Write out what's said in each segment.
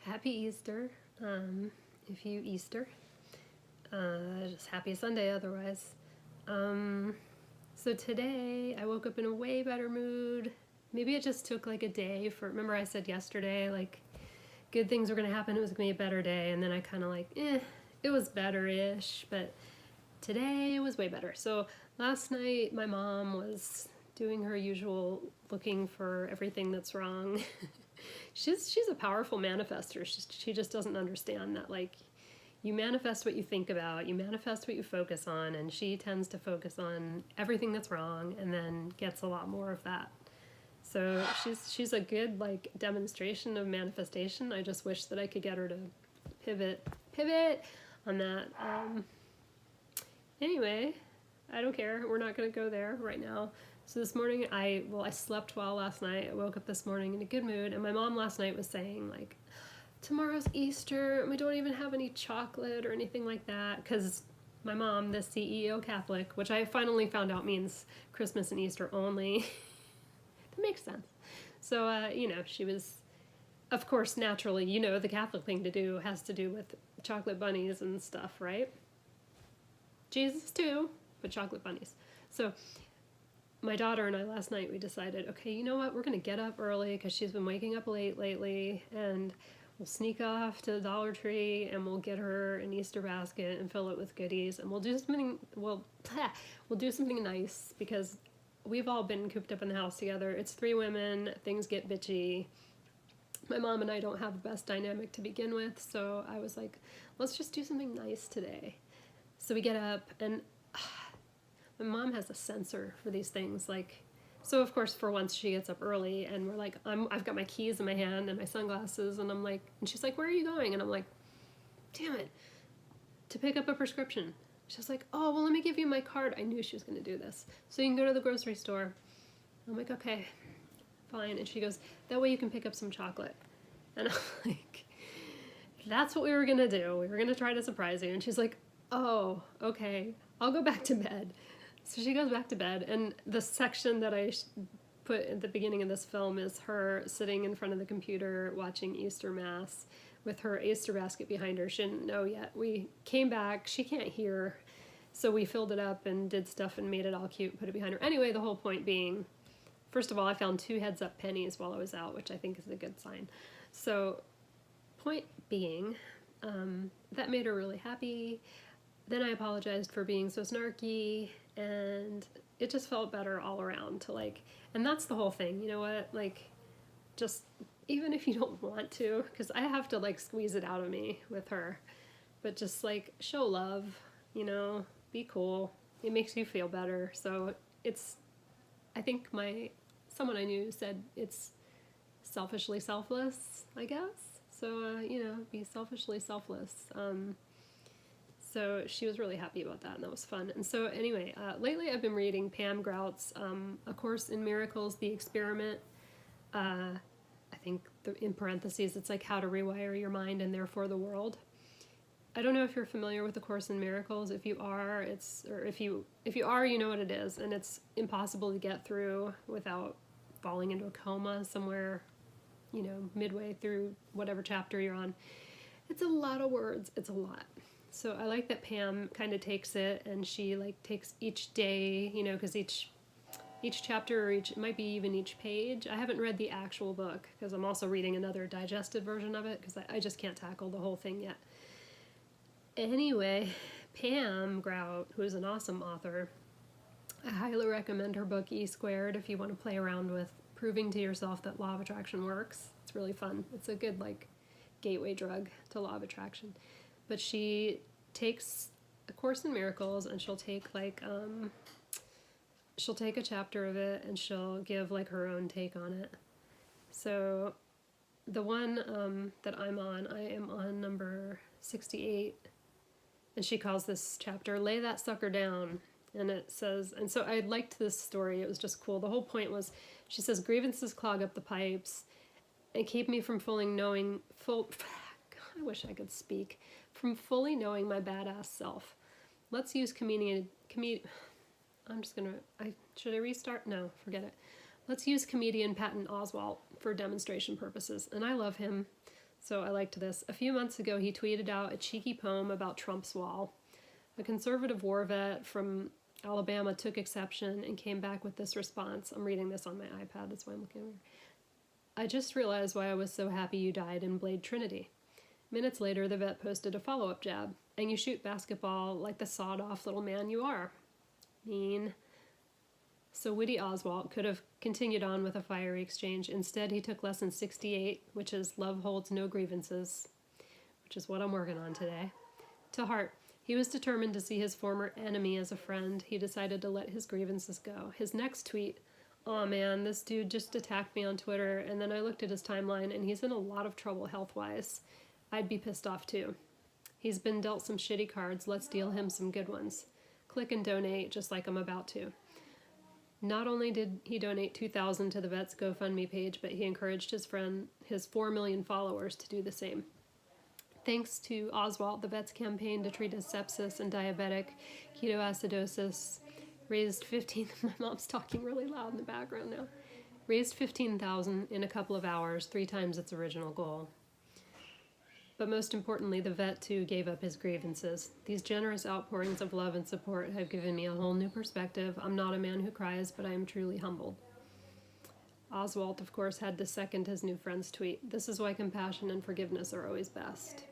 Happy Easter, if you Easter. Just happy Sunday otherwise. So today I woke up in a way better mood. Maybe it just took like a day remember I said yesterday, like, good things were going to happen, it was going to be a better day, and then I kind of it was better-ish, but today was way better. So last night my mom was doing her usual looking for everything that's wrong. She's a powerful manifester. She just doesn't understand that, like, you manifest what you think about, you manifest what you focus on, and she tends to focus on everything that's wrong and then gets a lot more of that. So she's a good, like, demonstration of manifestation. I just wish that I could get her to pivot on that. Anyway, I don't care. We're not going to go there right now. So this morning, I slept well last night. I woke up this morning in a good mood, and my mom last night was saying, like, tomorrow's Easter, and we don't even have any chocolate or anything like that, because my mom, the CEO Catholic, which I finally found out means Christmas and Easter only. That makes sense. So, she was, of course, naturally, the Catholic thing to do has to do with chocolate bunnies and stuff, right? Jesus too, but chocolate bunnies. So my daughter and I last night, we decided, okay, you know what, we're going to get up early because she's been waking up late lately, and we'll sneak off to the Dollar Tree and we'll get her an Easter basket and fill it with goodies, and we'll do something nice, because we've all been cooped up in the house together. It's 3 women, things get bitchy. My mom and I don't have the best dynamic to begin with, so I was like, let's just do something nice today. So we get up, and my mom has a sensor for these things. Like, so of course, for once, she gets up early, and we're like, I've got my keys in my hand and my sunglasses, and I'm like, and she's like, where are you going? And I'm like, damn it, to pick up a prescription. She's like, oh, well, let me give you my card. I knew she was going to do this. So you can go to the grocery store. I'm like, okay, fine. And she goes, that way you can pick up some chocolate. And I'm like, that's what we were going to do. We were going to try to surprise you. And she's like, oh, okay, I'll go back to bed. So she goes back to bed, and the section that I put at the beginning of this film is her sitting in front of the computer watching Easter Mass with her Easter basket behind her. She didn't know yet. We came back, she can't hear, so we filled it up and did stuff and made it all cute, put it behind her. Anyway, the whole point being, first of all, I found 2 heads-up pennies while I was out, which I think is a good sign. So, point being, that made her really happy. Then I apologized for being so snarky, and it just felt better all around to, like, and that's the whole thing, you know what, like, just, even if you don't want to, because I have to, like, squeeze it out of me with her, but just, like, show love, be cool, it makes you feel better. So it's, I think someone I knew said it's selfishly selfless, I guess, so, be selfishly selfless. So she was really happy about that, and that was fun. And so anyway, lately I've been reading Pam Grout's A Course in Miracles, The Experiment. I think in parentheses, it's like how to rewire your mind and therefore the world. I don't know if you're familiar with A Course in Miracles. If you are, if you are, you know what it is, and it's impossible to get through without falling into a coma somewhere, midway through whatever chapter you're on. It's a lot of words. It's a lot. So I like that Pam kind of takes it, and she, like, takes each day, because each chapter, or it might be even each page. I haven't read the actual book because I'm also reading another digested version of it because I just can't tackle the whole thing yet. Anyway, Pam Grout, who is an awesome author, I highly recommend her book E Squared if you want to play around with proving to yourself that law of attraction works. It's really fun. It's a good, like, gateway drug to law of attraction. But she takes A Course in Miracles, and she'll take, like, she'll take a chapter of it, and she'll give, like, her own take on it. So the one that I'm on, I am on number 68, and she calls this chapter, Lay That Sucker Down. And it says, and so I liked this story. It was just cool. The whole point was, she says, grievances clog up the pipes and keep me from I wish I could speak, from fully knowing my badass self. Let's use should I restart? No, forget it. Let's use comedian Patton Oswalt for demonstration purposes, and I love him. So I liked this. A few months ago, he tweeted out a cheeky poem about Trump's wall. A conservative war vet from Alabama took exception and came back with this response. I'm reading this on my iPad, that's why I'm looking over. I just realized why I was so happy you died in Blade Trinity. Minutes later, the vet posted a follow-up jab. And you shoot basketball like the sawed-off little man you are. Mean. So witty Oswalt could have continued on with a fiery exchange. Instead, he took lesson 68, which is love holds no grievances, which is what I'm working on today, to heart. He was determined to see his former enemy as a friend. He decided to let his grievances go. His next tweet, "Aw man, this dude just attacked me on Twitter," and then I looked at his timeline and he's in a lot of trouble health-wise. I'd be pissed off too. He's been dealt some shitty cards, let's deal him some good ones. Click and donate just like I'm about to. Not only did he donate $2,000 to the vet's GoFundMe page, but he encouraged his 4 million followers to do the same. Thanks to Oswalt, the vet's campaign to treat his sepsis and diabetic ketoacidosis raised my mom's talking really loud in the background now, raised $15,000 in a couple of hours, 3 times its original goal. But most importantly, the vet, too, gave up his grievances. These generous outpourings of love and support have given me a whole new perspective. I'm not a man who cries, but I am truly humbled. Oswalt, of course, had to second his new friend's tweet. This is why compassion and forgiveness are always best.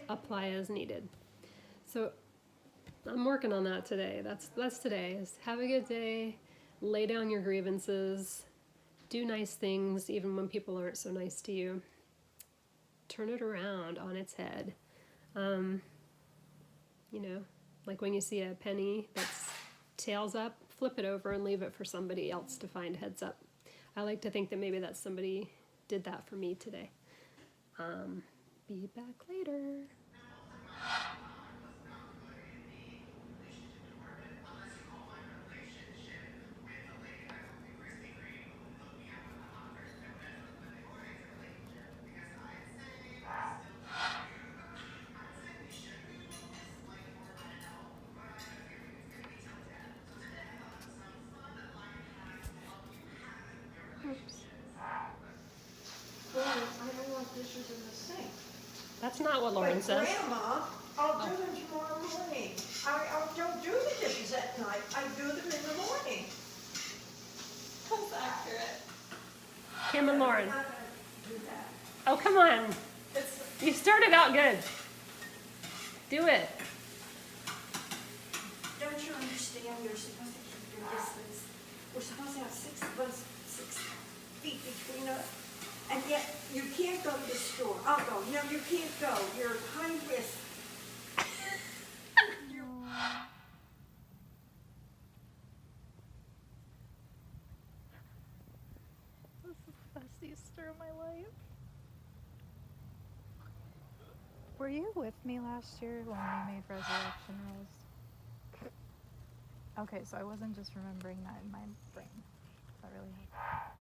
Apply as needed. So I'm working on that today. That's today. Is have a good day, lay down your grievances, do nice things even when people aren't so nice to you. Turn it around on its head. Like when you see a penny that's tails up, flip it over and leave it for somebody else to find heads up. I like to think that maybe that somebody did that for me today. Be back later. Well, I don't want dishes in the sink. That's not what Lauren says. Grandma, I'll do them tomorrow morning. I don't do the dishes at night. I do them in the morning. That's accurate. Kim and Lauren. I'm not gonna do that. Oh, come on. It's You started out good. Do it. Don't you understand? You're supposed to keep your distance. We're supposed to have 6 feet between us. And yet, you can't go to the store. I'll go. No, you can't go. You're high risk. This is the best Easter of my life. Were you with me last year when we made resurrection rolls? Okay, so I wasn't just remembering that in my brain. That really happened.